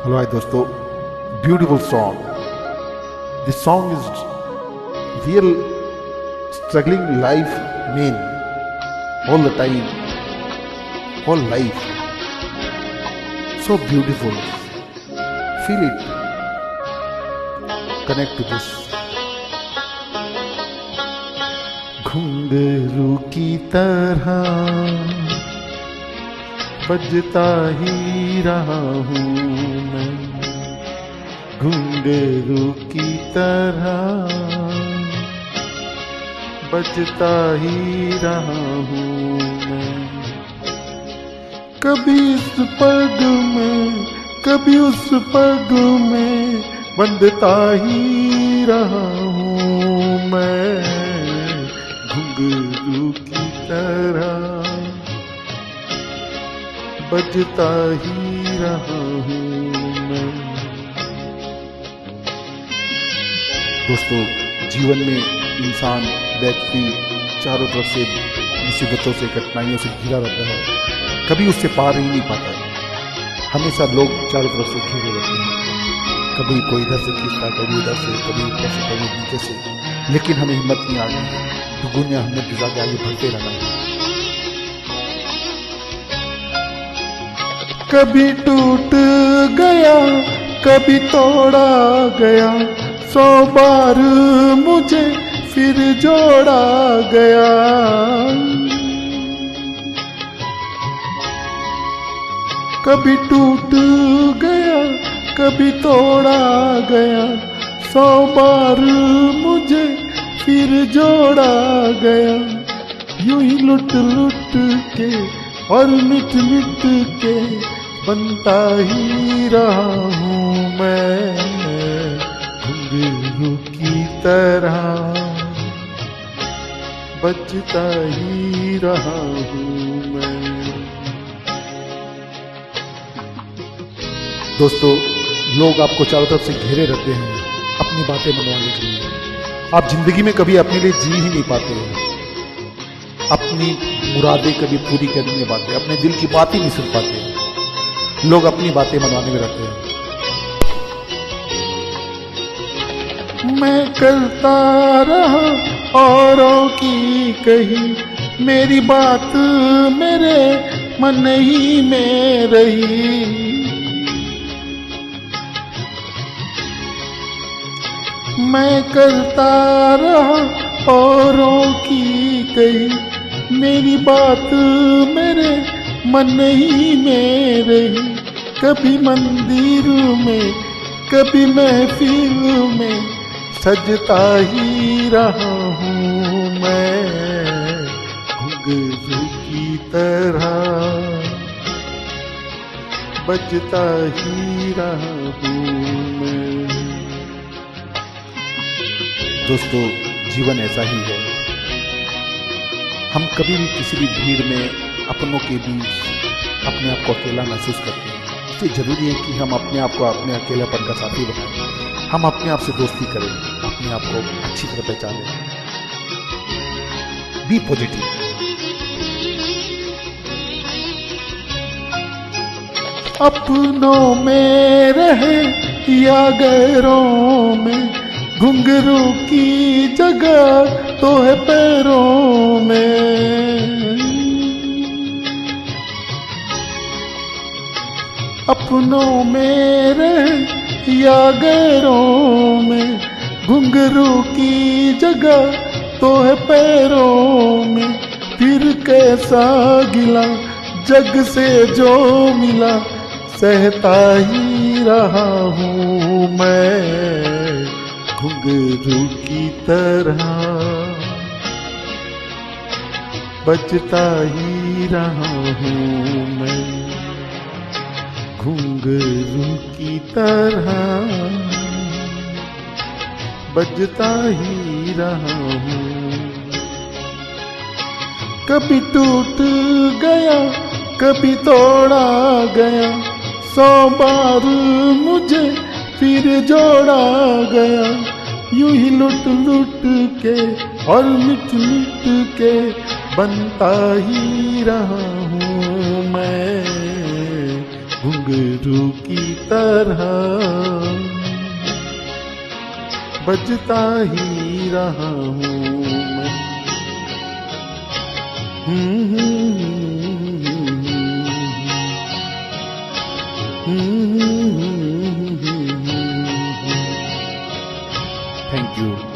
Hello hi दोस्तों, beautiful song. This song is real struggling life main all the time, whole life. So beautiful. Feel it. Connect to this. घुंघरू की तरह बजता ही रहा हूँ मैं, घुंघरू की तरह बजता ही रहा हूँ मैं. कभी इस पग में कभी उस पग में बंधता ही रहा हूँ मैं, घुंघरू की तरह बजता ही रहा हूँ मैं. दोस्तों, जीवन में इंसान व्यक्ति चारों तरफ से मुसीबतों से कठिनाइयों से घिरा रहता है, कभी उससे पार ही नहीं पाता. हमेशा लोग चारों तरफ से घिरे रहते हैं, कभी कोई इधर से खींचता, कभी उधर से, कभी ऊपर से, कभी नीचे से, लेकिन हमें हिम्मत नहीं आती तो दुनिया हमें दिशा के आगे बढ़ते रहना है. कभी टूट गया कभी तोड़ा गया, 100 बार मुझे फिर जोड़ा गया. कभी टूट गया कभी तोड़ा गया, 100 बार मुझे फिर जोड़ा गया. यूं ही लुट लुट के और मिट मिट के बनता ही रहा हूँ मैं, घुंघरू की तरह बजता ही रहा हूँ मैं. दोस्तों, लोग आपको चारों तरफ से घेरे रहते हैं अपनी बातें मनवाने के लिए. आप जिंदगी में कभी अपने लिए जी ही नहीं पाते हैं, अपनी मुरादें कभी पूरी करने नहीं पाते, अपने दिल की बात ही नहीं सुन पाते. लोग अपनी बातें मनवाने में रहते हैं. मैं करता रहा औरों की कही, मेरी बात मेरे मन ही में रही. मैं करता रहा औरों की कही, मेरी बात मेरे मन ही में रही. कभी मंदिर में कभी महफिल में सजता ही रहा हूँ मैं, घुंघरू की तरह बजता ही रहा हूँ मैं. दोस्तों, जीवन ऐसा ही है. हम कभी भी किसी भी भीड़ में अपनों के बीच अपने आप को अकेला महसूस करते हैं. इसलिए जरूरी है कि हम अपने आप को अपने अकेलापन का साथी बनाएं. हम अपने आप से दोस्ती करें, अपने आप को अच्छी तरह पहचानें. Be positive. अपनों में रहे या गैरों में, घुंघरू की जगह तो है पैरों में. अपनों में रहे या गैरों में, घुंघरू की जगह तो है पैरों में. फिर कैसा गिला जग से जो मिला, सहता ही रहा हूँ मैं, घुंघरू की तरह बजता ही रहा हूँ मैं, घुंघरू की तरह बजता ही रहा हूँ. कभी टूट गया कभी तोड़ा गया, 100 बार मुझे फिर जोड़ा गया. यूं ही लुट लुट के और मिट मिट के बनता ही रहा हूँ मैं, घुंघरू की तरह बजता ही रहा हूँ मैं। Thank you.